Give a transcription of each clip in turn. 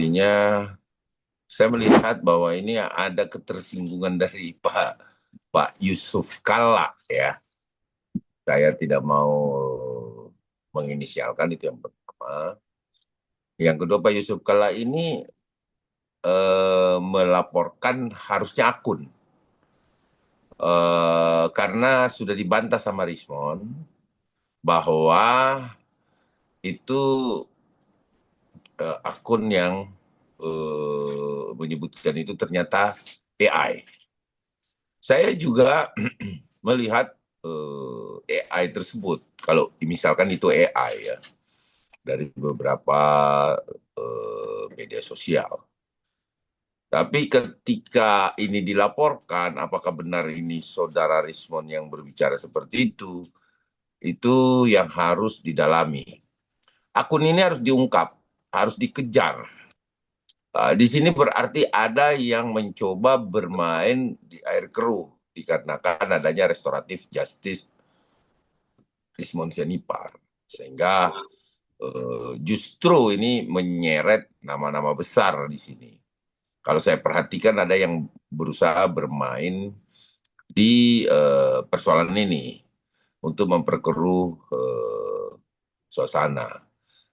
Artinya saya melihat bahwa ini ada ketersinggungan dari Pak Yusuf Kalla ya. Saya tidak mau menginisialkan, itu yang pertama. Yang kedua, Pak Yusuf Kalla ini melaporkan harusnya akun. Karena sudah dibantah sama Rismon bahwa itu akun yang menyebutkan itu ternyata AI. Saya juga melihat AI tersebut, kalau misalkan itu AI ya, dari beberapa media sosial. Tapi ketika ini dilaporkan, apakah benar ini saudara Rismon yang berbicara seperti itu yang harus didalami. Akun ini harus diungkap, harus dikejar. Di sini berarti ada yang mencoba bermain di air keruh, dikarenakan adanya restoratif justice Rismon Sianipar. Sehingga justru ini menyeret nama-nama besar di sini. Kalau saya perhatikan ada yang berusaha bermain di persoalan ini untuk memperkeruh suasana.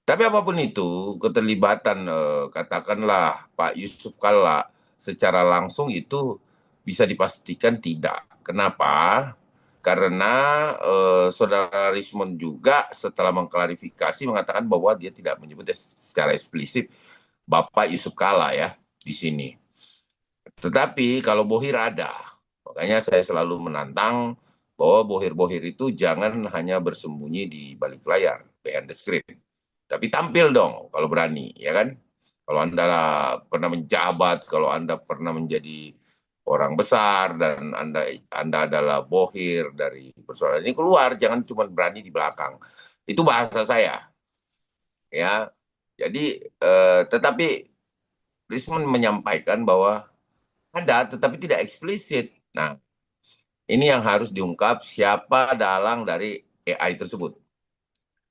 Tapi apapun itu, keterlibatan katakanlah Pak Yusuf Kalla secara langsung itu bisa dipastikan tidak. Kenapa? Karena saudara Rismon juga setelah mengklarifikasi mengatakan bahwa dia tidak menyebut secara eksplisit Bapak Yusuf Kalla ya di sini. Tetapi kalau bohir ada, makanya saya selalu menantang bahwa bohir-bohir itu jangan hanya bersembunyi di balik layar, behind the screen. Tapi tampil dong kalau berani, ya kan? Kalau Anda pernah menjabat, kalau Anda pernah menjadi orang besar dan Anda adalah bohir dari persoalan ini, keluar, jangan cuma berani di belakang. Itu bahasa saya, ya. Jadi tetapi Rismon menyampaikan bahwa ada, tetapi tidak eksplisit. Nah, ini yang harus diungkap siapa dalang dari AI tersebut.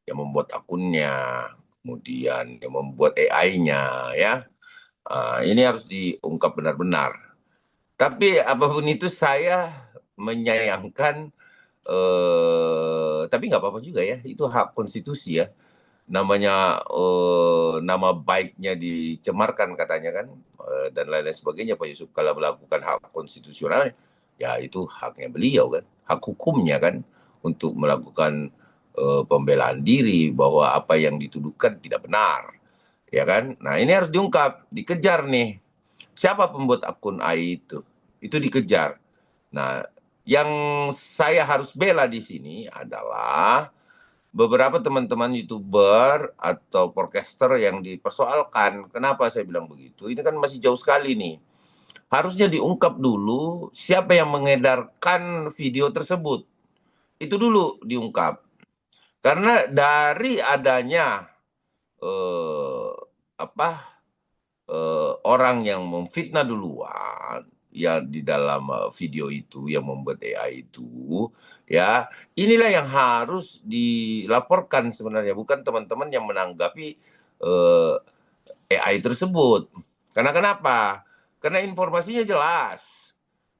Yang membuat akunnya, kemudian yang membuat AI-nya, ya. Ini harus diungkap benar-benar. Tapi apapun itu saya menyayangkan, tapi nggak apa-apa juga ya, itu hak konstitusi ya. Namanya nama baiknya dicemarkan katanya kan, dan lain-lain sebagainya. Pak Yusuf kalau melakukan hak konstitusional, ya itu haknya beliau kan, hak hukumnya kan, untuk melakukan pembelaan diri bahwa apa yang dituduhkan tidak benar, ya kan. Nah ini harus diungkap, dikejar nih, siapa pembuat akun AI itu dikejar. Nah yang saya harus bela di sini adalah beberapa teman-teman YouTuber atau podcaster yang dipersoalkan. Kenapa saya bilang begitu? Ini kan masih jauh sekali nih. Harusnya diungkap dulu siapa yang mengedarkan video tersebut. Itu dulu diungkap. Karena dari adanya eh, apa orang yang memfitnah duluan ya di dalam video itu yang membuat AI itu, ya inilah yang harus dilaporkan sebenarnya, bukan teman-teman yang menanggapi eh, AI tersebut. Karena kenapa? Karena informasinya jelas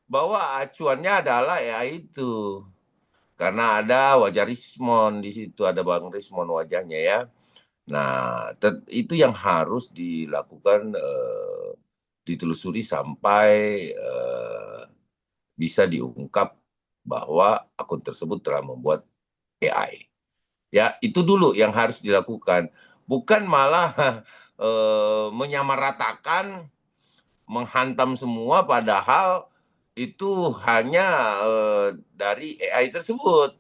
bahwa acuannya adalah AI itu. Karena ada wajah Rismon di situ, ada Bang Rismon wajahnya ya. Nah, itu yang harus dilakukan, ditelusuri sampai bisa diungkap bahwa akun tersebut telah membuat AI. Ya, itu dulu yang harus dilakukan. Bukan malah menyamaratakan, menghantam semua, padahal itu hanya dari AI tersebut.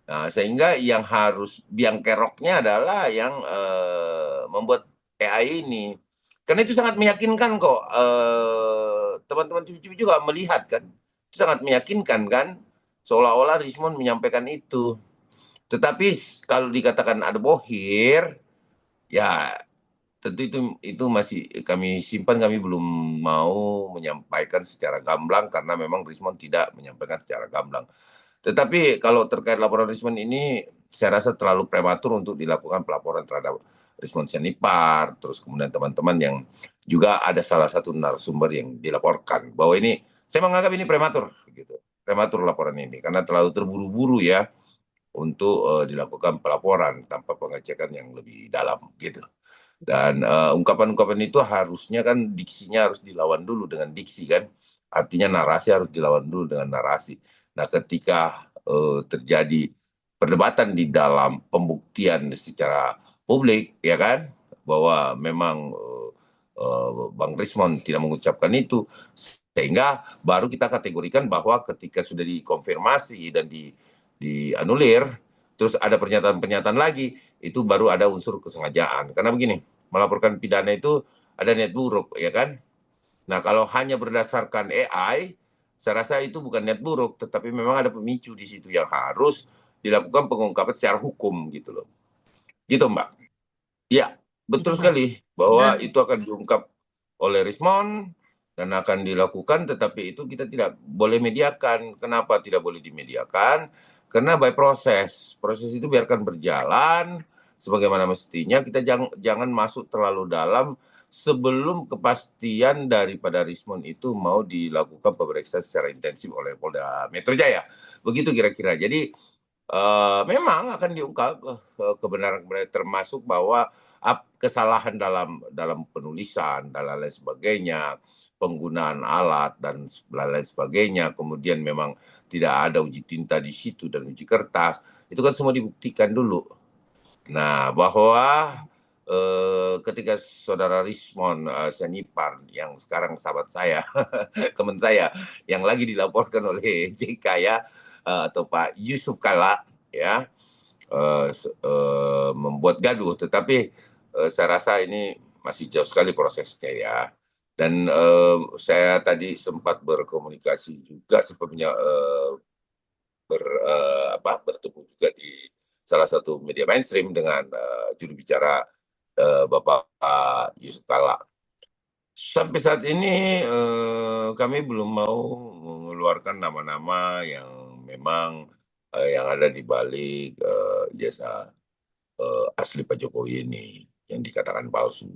Nah, sehingga yang harus biang keroknya adalah yang membuat AI ini. Karena itu sangat meyakinkan kok. Teman-teman cucu juga melihat kan. Itu sangat meyakinkan kan. Seolah-olah Rismon menyampaikan itu. Tetapi kalau dikatakan ada bohir, ya tentu itu masih kami simpan, kami belum mau menyampaikan secara gamblang karena memang Rismon tidak menyampaikan secara gamblang. Tetapi kalau terkait laporan Rismon ini, saya rasa terlalu prematur untuk dilakukan pelaporan terhadap Rismon Sianipar, terus kemudian teman-teman yang juga ada salah satu narasumber yang dilaporkan bahwa ini saya menganggap ini prematur gitu. Prematur laporan ini karena terlalu terburu-buru ya untuk dilakukan pelaporan tanpa pengecekan yang lebih dalam gitu. Dan ungkapan-ungkapan itu harusnya kan diksinya harus dilawan dulu dengan diksi kan. Artinya narasi harus dilawan dulu dengan narasi. Nah, ketika terjadi perdebatan di dalam pembuktian secara publik, ya kan, bahwa memang Bang Rismon tidak mengucapkan itu, sehingga baru kita kategorikan bahwa ketika sudah dikonfirmasi dan dianulir, terus ada pernyataan-pernyataan lagi, itu baru ada unsur kesengajaan. Karena begini, melaporkan pidana itu ada niat buruk, ya kan? Nah, kalau hanya berdasarkan AI, saya rasa itu bukan niat buruk, tetapi memang ada pemicu di situ yang harus dilakukan pengungkapan secara hukum gitu loh. Gitu, Mbak. Iya, Gitu, betul Bang. sekali bahwa Dan itu akan diungkap oleh Rismon dan akan dilakukan, tetapi itu kita tidak boleh mediakan. Kenapa tidak boleh dimediakan? Karena by proses. Proses itu biarkan berjalan sebagaimana mestinya. Kita jangan masuk terlalu dalam sebelum kepastian daripada Rismon itu mau dilakukan pemeriksaan secara intensif oleh Polda Metro Jaya. Begitu kira-kira. Jadi memang akan diungkap kebenaran-kebenaran termasuk bahwa kesalahan dalam penulisan dan lain sebagainya, penggunaan alat dan lain sebagainya, kemudian memang tidak ada uji tinta di situ dan uji kertas, itu kan semua dibuktikan dulu. Nah, bahwa ketika saudara Rismon Sianipar yang sekarang sahabat saya, teman saya yang lagi dilaporkan oleh JK ya, atau Pak Yusuf Kala ya, membuat gaduh, tetapi saya rasa ini masih jauh sekali prosesnya ya. Dan saya tadi sempat berkomunikasi juga sebelumnya bertemu juga di salah satu media mainstream dengan juru bicara Bapak Yusuf Kala. Sampai saat ini kami belum mau mengeluarkan nama-nama yang memang yang ada di balik jasa asli Pak Jokowi ini yang dikatakan palsu.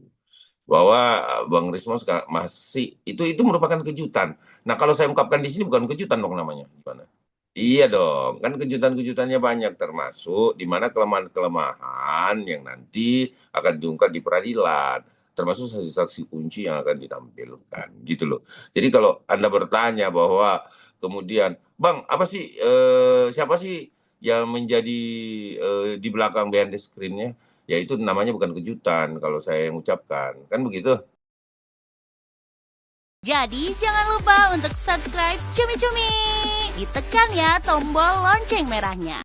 Bahwa Bang Rismo masih itu merupakan kejutan. Nah, kalau saya ungkapkan di sini bukan kejutan dong namanya. Gimana? Iya dong, kan kejutan-kejutannya banyak termasuk di mana kelemahan-kelemahan yang nanti akan diungkap di peradilan, termasuk saksi-saksi kunci yang akan ditampilkan, gitu loh. Jadi kalau Anda bertanya bahwa kemudian, Bang, apa sih siapa sih yang menjadi di belakang behind the screen-nya? Ya itu namanya bukan kejutan kalau saya yang ucapkan, kan begitu? jadi jangan lupa untuk subscribe Cumi Cumi. Ditekan ya tombol lonceng merahnya.